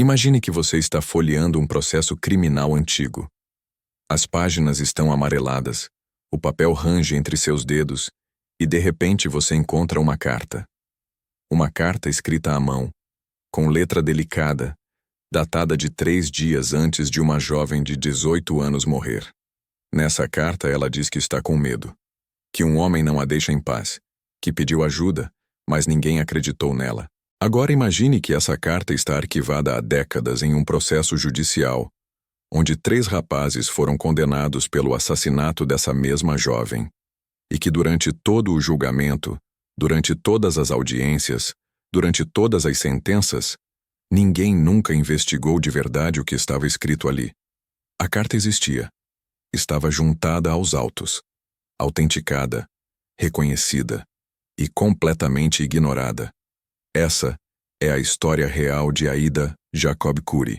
Imagine que você está folheando um processo criminal antigo. As páginas estão amareladas, o papel range entre seus dedos e de repente você encontra uma carta. Uma carta escrita à mão, com letra delicada, datada de 3 dias antes de uma jovem de 18 anos morrer. Nessa carta ela diz que está com medo, que um homem não a deixa em paz, que pediu ajuda, mas ninguém acreditou nela. Agora imagine que essa carta está arquivada há décadas em um processo judicial, onde 3 rapazes foram condenados pelo assassinato dessa mesma jovem, e que durante todo o julgamento, durante todas as audiências, durante todas as sentenças, ninguém nunca investigou de verdade o que estava escrito ali. A carta existia. Estava juntada aos autos, autenticada, reconhecida e completamente ignorada. Essa é a história real de Aida Jacob Cury.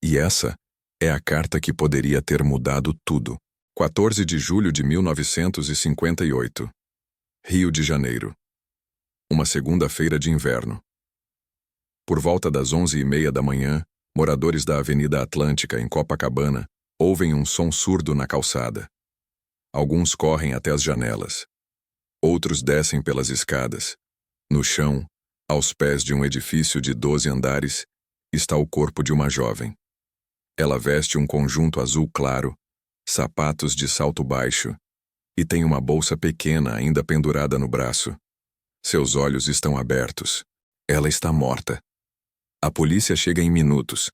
E essa é a carta que poderia ter mudado tudo. 14 de julho de 1958. Rio de Janeiro. Uma segunda-feira de inverno. Por volta das 11h30 da manhã, moradores da Avenida Atlântica, em Copacabana, ouvem um som surdo na calçada. Alguns correm até as janelas. Outros descem pelas escadas. No chão, aos pés de um edifício de 12 andares, está o corpo de uma jovem. Ela veste um conjunto azul claro, sapatos de salto baixo e tem uma bolsa pequena ainda pendurada no braço. Seus olhos estão abertos. Ela está morta. A polícia chega em minutos.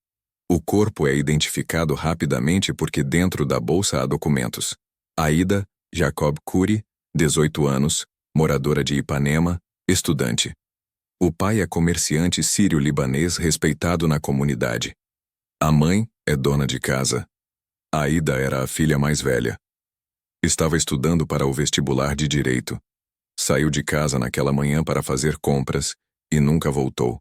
O corpo é identificado rapidamente porque dentro da bolsa há documentos. Aida Jacob Cury, 18 anos, moradora de Ipanema, estudante. O pai é comerciante sírio-libanês respeitado na comunidade. A mãe é dona de casa. Aida era a filha mais velha. Estava estudando para o vestibular de Direito. Saiu de casa naquela manhã para fazer compras e nunca voltou.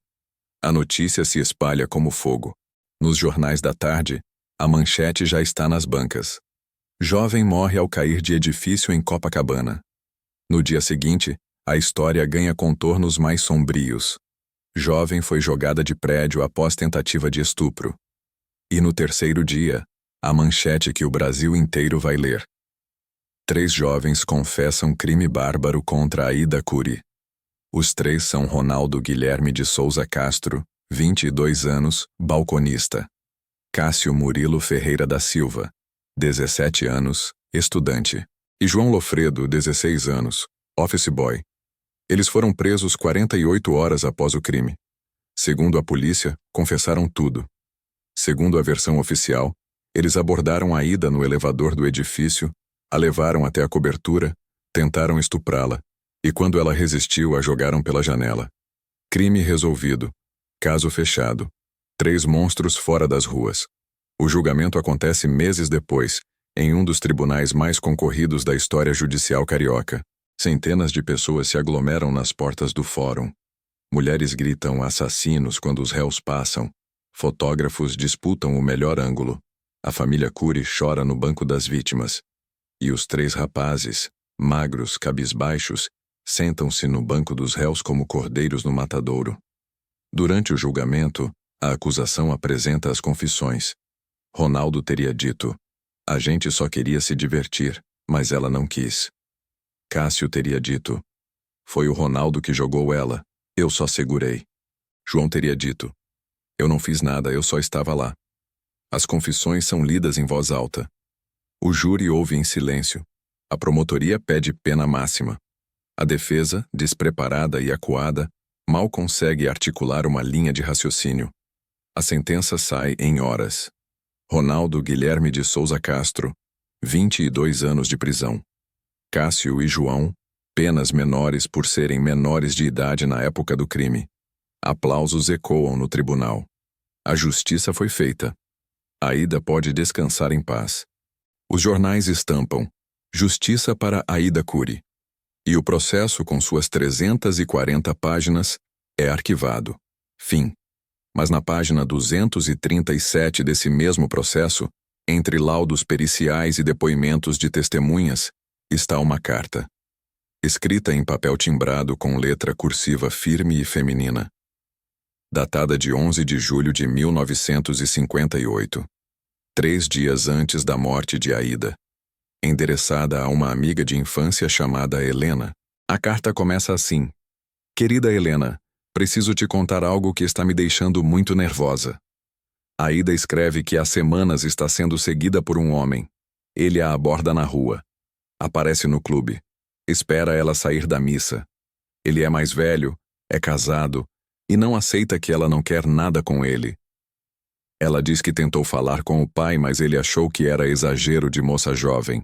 A notícia se espalha como fogo. Nos jornais da tarde, a manchete já está nas bancas. Jovem morre ao cair de edifício em Copacabana. No dia seguinte, a história ganha contornos mais sombrios. Jovem foi jogada de prédio após tentativa de estupro. E no terceiro dia, a manchete que o Brasil inteiro vai ler. 3 jovens confessam crime bárbaro contra Aida Cury. Os 3 são Ronaldo Guilherme de Souza Castro, 22 anos, balconista. Cássio Murilo Ferreira da Silva, 17 anos, estudante. E João Lofredo, 16 anos, office boy. Eles foram presos 48 horas após o crime. Segundo a polícia, confessaram tudo. Segundo a versão oficial, eles abordaram Aida no elevador do edifício, a levaram até a cobertura, tentaram estuprá-la, e quando ela resistiu, a jogaram pela janela. Crime resolvido. Caso fechado. 3 monstros fora das ruas. O julgamento acontece meses depois, em um dos tribunais mais concorridos da história judicial carioca. Centenas de pessoas se aglomeram nas portas do fórum. Mulheres gritam assassinos quando os réus passam. Fotógrafos disputam o melhor ângulo. A família Cury chora no banco das vítimas. E os 3 rapazes, magros, cabisbaixos, sentam-se no banco dos réus como cordeiros no matadouro. Durante o julgamento, a acusação apresenta as confissões. Ronaldo teria dito: "A gente só queria se divertir, mas ela não quis." Cássio teria dito: "Foi o Ronaldo que jogou ela, eu só segurei." João teria dito: "Eu não fiz nada, eu só estava lá." As confissões são lidas em voz alta. O júri ouve em silêncio. A promotoria pede pena máxima. A defesa, despreparada e acuada, mal consegue articular uma linha de raciocínio. A sentença sai em horas. Ronaldo Guilherme de Souza Castro, 22 anos de prisão. Cássio e João, penas menores por serem menores de idade na época do crime. Aplausos ecoam no tribunal. A justiça foi feita. Aida pode descansar em paz. Os jornais estampam: "Justiça para Aida Cury." E o processo, com suas 340 páginas, é arquivado. Fim. Mas na página 237 desse mesmo processo, entre laudos periciais e depoimentos de testemunhas, está uma carta. Escrita em papel timbrado com letra cursiva firme e feminina. datada de 11 de julho de 1958, 3 dias antes da morte de Aida. Endereçada a uma amiga de infância chamada Helena, a carta começa assim: Querida Helena, preciso te contar algo que está me deixando muito nervosa. Aida escreve que há semanas está sendo seguida por um homem. Ele a aborda na rua. Aparece no clube. Espera ela sair da missa. Ele é mais velho, é casado, e não aceita que ela não quer nada com ele. Ela diz que tentou falar com o pai, mas ele achou que era exagero de moça jovem.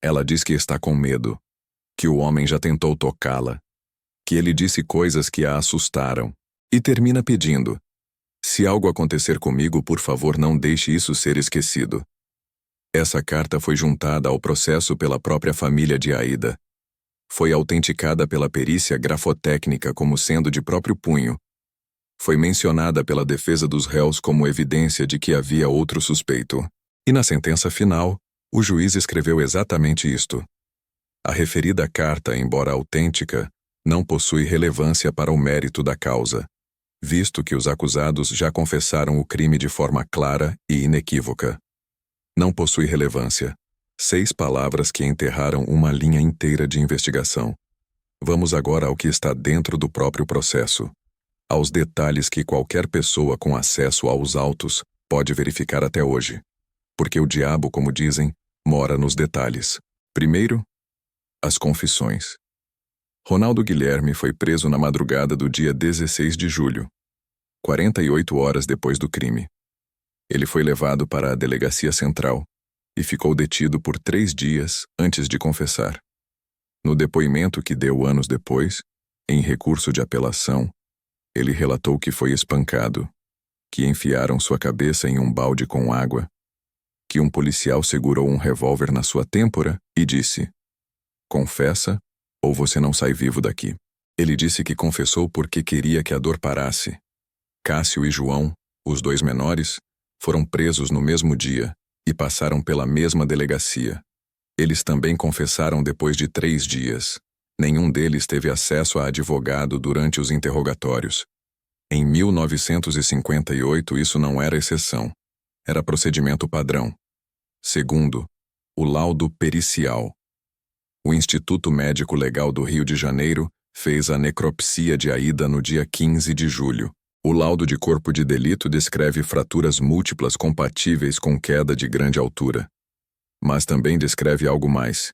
Ela diz que está com medo, que o homem já tentou tocá-la, que ele disse coisas que a assustaram, e termina pedindo: se algo acontecer comigo, por favor, não deixe isso ser esquecido. Essa carta foi juntada ao processo pela própria família de Aida. Foi autenticada pela perícia grafotécnica como sendo de próprio punho. Foi mencionada pela defesa dos réus como evidência de que havia outro suspeito. E na sentença final, o juiz escreveu exatamente isto. A referida carta, embora autêntica, não possui relevância para o mérito da causa, visto que os acusados já confessaram o crime de forma clara e inequívoca. Não possui relevância. 6 palavras que enterraram uma linha inteira de investigação. Vamos agora ao que está dentro do próprio processo. Aos detalhes que qualquer pessoa com acesso aos autos pode verificar até hoje. Porque o diabo, como dizem, mora nos detalhes. Primeiro, as confissões. Ronaldo Guilherme foi preso na madrugada do dia 16 de julho, 48 horas depois do crime. Ele foi levado para a delegacia central e ficou detido por 3 dias antes de confessar. No depoimento que deu anos depois, em recurso de apelação, ele relatou que foi espancado, que enfiaram sua cabeça em um balde com água, que um policial segurou um revólver na sua têmpora e disse: confessa, ou você não sai vivo daqui. Ele disse que confessou porque queria que a dor parasse. Cássio e João, os 2 menores, foram presos no mesmo dia e passaram pela mesma delegacia. Eles também confessaram depois de 3 dias. Nenhum deles teve acesso a advogado durante os interrogatórios. Em 1958 isso não era exceção. Era procedimento padrão. Segundo, o laudo pericial. O Instituto Médico Legal do Rio de Janeiro fez a necropsia de Aida no dia 15 de julho. O laudo de corpo de delito descreve fraturas múltiplas compatíveis com queda de grande altura. Mas também descreve algo mais: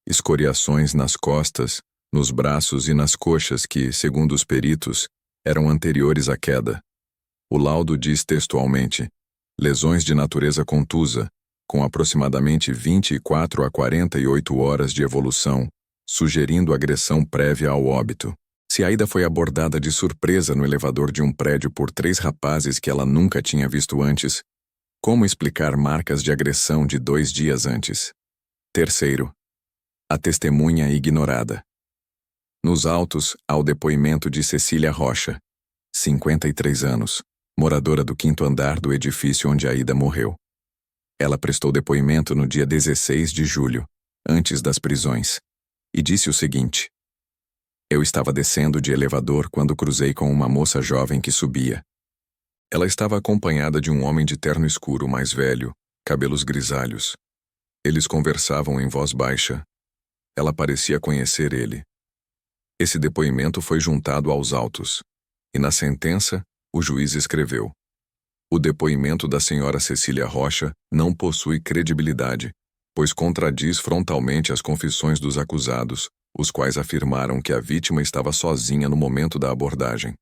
escoriações nas costas, nos braços e nas coxas que, segundo os peritos, eram anteriores à queda. O laudo diz textualmente: lesões de natureza contusa, com aproximadamente 24 a 48 horas de evolução, sugerindo agressão prévia ao óbito. Se Aida foi abordada de surpresa no elevador de um prédio por 3 rapazes que ela nunca tinha visto antes, como explicar marcas de agressão de 2 dias antes? Terceiro, a testemunha ignorada. Nos autos, há o depoimento de Cecília Rocha, 53 anos, moradora do 5º andar do edifício onde Aida morreu. Ela prestou depoimento no dia 16 de julho, antes das prisões, e disse o seguinte: eu estava descendo de elevador quando cruzei com uma moça jovem que subia. Ela estava acompanhada de um homem de terno escuro mais velho, cabelos grisalhos. Eles conversavam em voz baixa. Ela parecia conhecer ele. Esse depoimento foi juntado aos autos, e na sentença, o juiz escreveu: o depoimento da senhora Cecília Rocha não possui credibilidade, pois contradiz frontalmente as confissões dos acusados, os quais afirmaram que a vítima estava sozinha no momento da abordagem.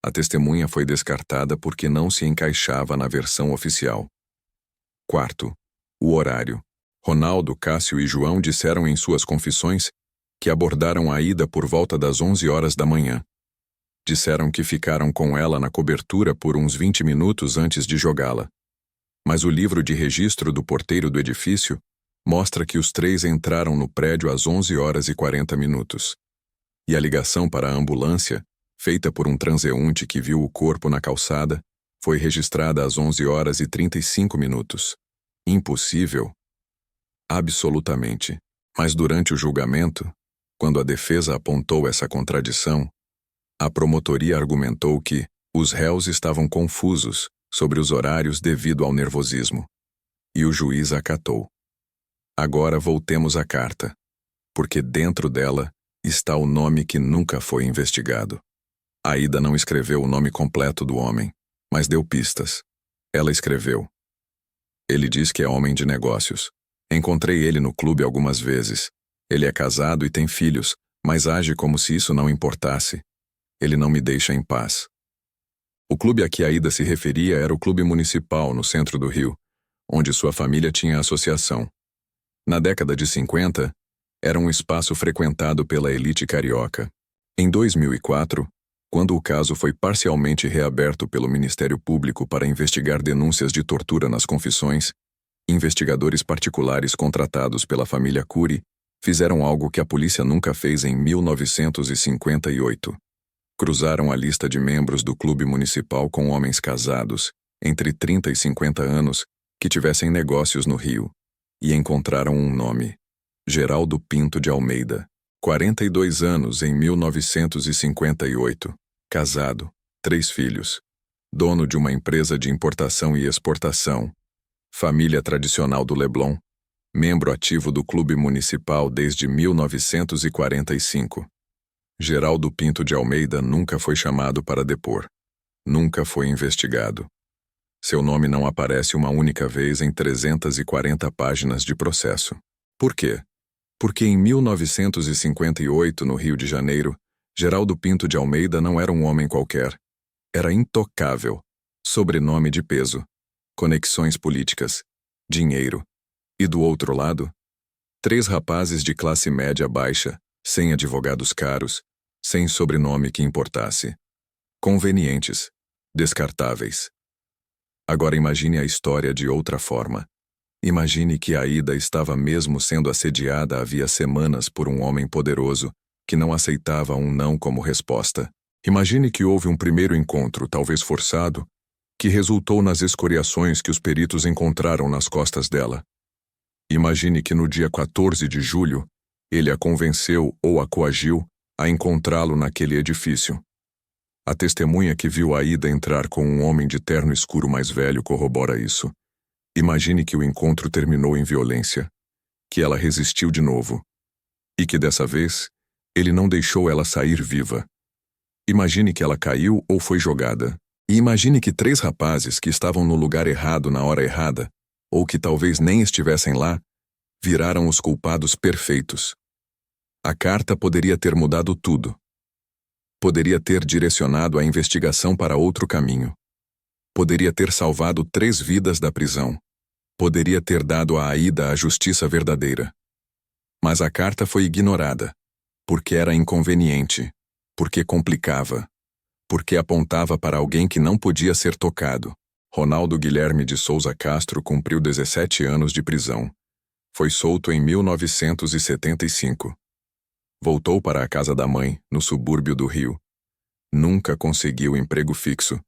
A testemunha foi descartada porque não se encaixava na versão oficial. Quarto, o horário. Ronaldo, Cássio e João disseram em suas confissões que abordaram Aida por volta das 11 horas da manhã. Disseram que ficaram com ela na cobertura por uns 20 minutos antes de jogá-la. Mas o livro de registro do porteiro do edifício mostra que os 3 entraram no prédio às 11 horas e 40 minutos. E a ligação para a ambulância, feita por um transeunte que viu o corpo na calçada, foi registrada às 11 horas e 35 minutos. Impossível? Absolutamente. Mas durante o julgamento, quando a defesa apontou essa contradição, a promotoria argumentou que, Os réus estavam confusos sobre os horários devido ao nervosismo. E o juiz acatou. Agora voltemos à carta, porque dentro dela está o nome que nunca foi investigado. Aida não escreveu o nome completo do homem, mas deu pistas. Ela escreveu: ele diz que é homem de negócios. Encontrei ele no clube algumas vezes. Ele é casado e tem filhos, mas age como se isso não importasse. Ele não me deixa em paz. O clube a que Aida se referia era o clube municipal no centro do Rio, onde sua família tinha associação. Na década de 50, era um espaço frequentado pela elite carioca. Em 2004, quando o caso foi parcialmente reaberto pelo Ministério Público para investigar denúncias de tortura nas confissões, investigadores particulares contratados pela família Cury fizeram algo que a polícia nunca fez em 1958. Cruzaram a lista de membros do clube municipal com homens casados, entre 30 e 50 anos, que tivessem negócios no Rio, e encontraram um nome: Geraldo Pinto de Almeida, 42 anos em 1958, casado, 3 filhos, dono de uma empresa de importação e exportação, família tradicional do Leblon, membro ativo do clube municipal desde 1945. Geraldo Pinto de Almeida nunca foi chamado para depor. Nunca foi investigado. Seu nome não aparece uma única vez em 340 páginas de processo. Por quê? Porque em 1958, no Rio de Janeiro, Geraldo Pinto de Almeida não era um homem qualquer. Era intocável, sobrenome de peso, conexões políticas, dinheiro. E do outro lado, 3 rapazes de classe média baixa, sem advogados caros, sem sobrenome que importasse. Convenientes, descartáveis. Agora imagine a história de outra forma. Imagine que Aida estava mesmo sendo assediada havia semanas por um homem poderoso que não aceitava um não como resposta. Imagine que houve um primeiro encontro, talvez forçado, que resultou nas escoriações que os peritos encontraram nas costas dela. Imagine que no dia 14 de julho, ele a convenceu ou a coagiu a encontrá-lo naquele edifício. A testemunha que viu Aida entrar com um homem de terno escuro mais velho corrobora isso. Imagine que o encontro terminou em violência, que ela resistiu de novo, e que dessa vez, ele não deixou ela sair viva. Imagine que ela caiu ou foi jogada. E imagine que 3 rapazes que estavam no lugar errado na hora errada, ou que talvez nem estivessem lá, viraram os culpados perfeitos. A carta poderia ter mudado tudo. Poderia ter direcionado a investigação para outro caminho. Poderia ter salvado 3 vidas da prisão. Poderia ter dado a Aida a justiça verdadeira. Mas a carta foi ignorada, porque era inconveniente, porque complicava, porque apontava para alguém que não podia ser tocado. Ronaldo Guilherme de Souza Castro cumpriu 17 anos de prisão. Foi solto em 1975. Voltou para a casa da mãe, no subúrbio do Rio. Nunca conseguiu emprego fixo.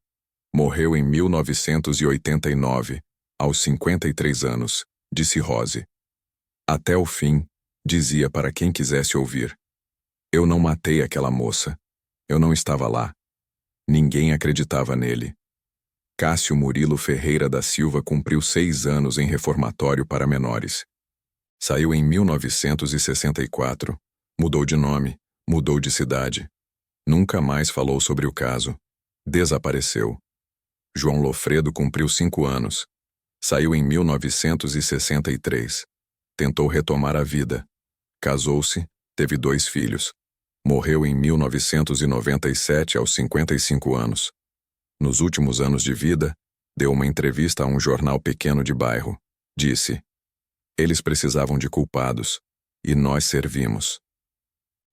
Morreu em 1989, aos 53 anos, de cirrose. Até o fim, dizia para quem quisesse ouvir: eu não matei aquela moça. Eu não estava lá. Ninguém acreditava nele. Cássio Murilo Ferreira da Silva cumpriu 6 anos em reformatório para menores. Saiu em 1964. Mudou de nome, mudou de cidade. Nunca mais falou sobre o caso. Desapareceu. João Lofredo cumpriu 5 anos. Saiu em 1963. Tentou retomar a vida. Casou-se, teve 2 filhos. Morreu em 1997 aos 55 anos. Nos últimos anos de vida, deu uma entrevista a um jornal pequeno de bairro. Disse: eles precisavam de culpados, e nós servimos.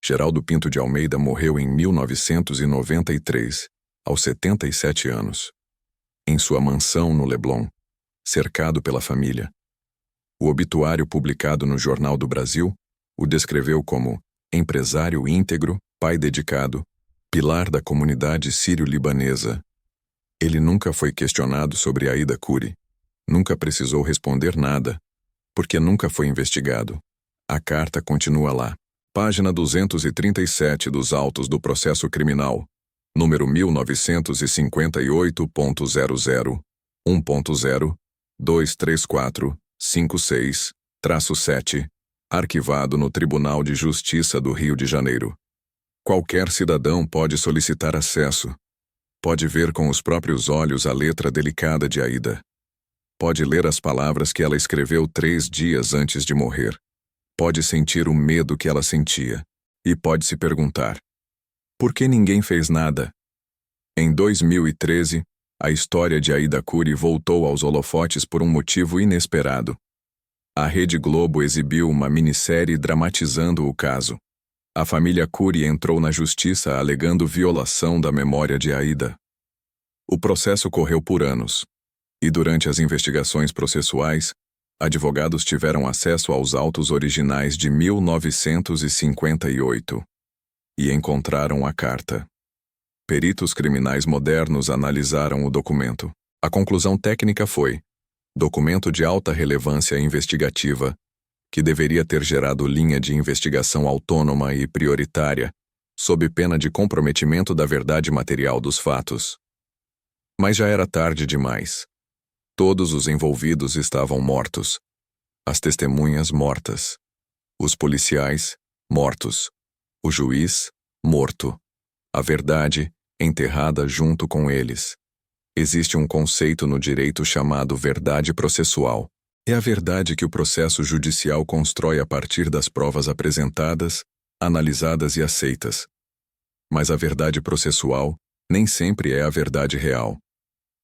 Geraldo Pinto de Almeida morreu em 1993, aos 77 anos. Em sua mansão no Leblon, cercado pela família. O obituário publicado no Jornal do Brasil o descreveu como empresário íntegro, pai dedicado, pilar da comunidade sírio-libanesa. Ele nunca foi questionado sobre Aida Cury. Nunca precisou responder nada, porque nunca foi investigado. A carta continua lá. Página 237 dos autos do processo criminal. número 1958.00, 1.0, 234, 56-7, arquivado no Tribunal de Justiça do Rio de Janeiro. Qualquer cidadão pode solicitar acesso. Pode ver com os próprios olhos a letra delicada de Aida. Pode ler as palavras que ela escreveu 3 dias antes de morrer. Pode sentir o medo que ela sentia. E pode se perguntar: por que ninguém fez nada? Em 2013, a história de Aida Curi voltou aos holofotes por um motivo inesperado. A Rede Globo exibiu uma minissérie dramatizando o caso. A família Curi entrou na justiça alegando violação da memória de Aida. O processo correu por anos. E durante as investigações processuais, advogados tiveram acesso aos autos originais de 1958 e encontraram a carta. Peritos criminais modernos analisaram o documento. A conclusão técnica foi: documento de alta relevância investigativa, que deveria ter gerado linha de investigação autônoma e prioritária, sob pena de comprometimento da verdade material dos fatos. Mas já era tarde demais. Todos os envolvidos estavam mortos. As testemunhas mortas. Os policiais, mortos. O juiz, morto. A verdade, enterrada junto com eles. Existe um conceito no direito chamado verdade processual. É a verdade que o processo judicial constrói a partir das provas apresentadas, analisadas e aceitas. Mas a verdade processual nem sempre é a verdade real.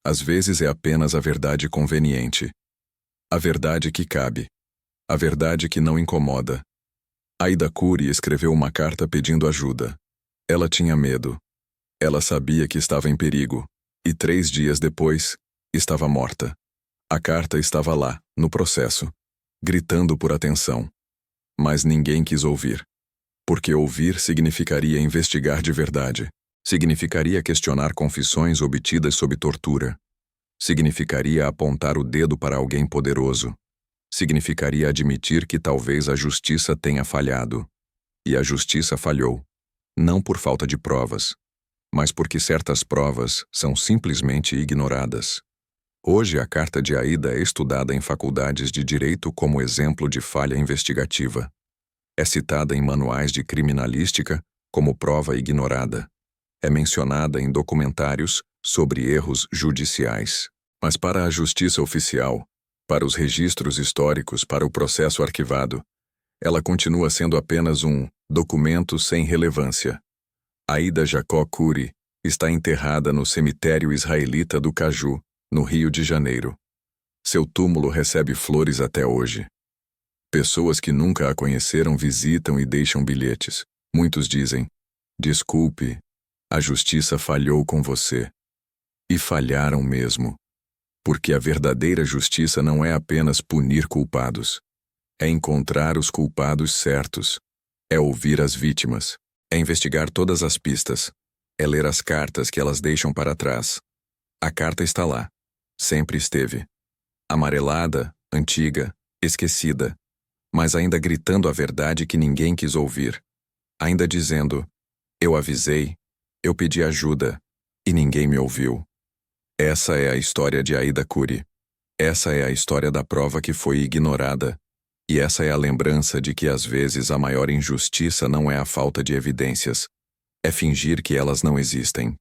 Às vezes é apenas a verdade conveniente. A verdade que cabe. A verdade que não incomoda. Aida Curi escreveu uma carta pedindo ajuda. Ela tinha medo. Ela sabia que estava em perigo. E 3 dias depois, estava morta. A carta estava lá, no processo, gritando por atenção. Mas ninguém quis ouvir. Porque ouvir significaria investigar de verdade. Significaria questionar confissões obtidas sob tortura. Significaria apontar o dedo para alguém poderoso. Significaria admitir que talvez a justiça tenha falhado. E a justiça falhou. Não por falta de provas, mas porque certas provas são simplesmente ignoradas. Hoje a carta de Aida é estudada em faculdades de direito como exemplo de falha investigativa. É citada em manuais de criminalística como prova ignorada. É mencionada em documentários sobre erros judiciais. Mas para a justiça oficial, para os registros históricos, para o processo arquivado, ela continua sendo apenas um documento sem relevância. Aida Jacó Curi está enterrada no cemitério israelita do Caju, no Rio de Janeiro. Seu túmulo recebe flores até hoje. Pessoas que nunca a conheceram visitam e deixam bilhetes. Muitos dizem: desculpe, a justiça falhou com você. E falharam mesmo. Porque a verdadeira justiça não é apenas punir culpados. É encontrar os culpados certos. É ouvir as vítimas. É investigar todas as pistas. É ler as cartas que elas deixam para trás. A carta está lá. Sempre esteve. Amarelada, antiga, esquecida. Mas ainda gritando a verdade que ninguém quis ouvir. Ainda dizendo: eu avisei, eu pedi ajuda, e ninguém me ouviu. Essa é a história de Aida Curi. Essa é a história da prova que foi ignorada. E essa é a lembrança de que às vezes a maior injustiça não é a falta de evidências. É fingir que elas não existem.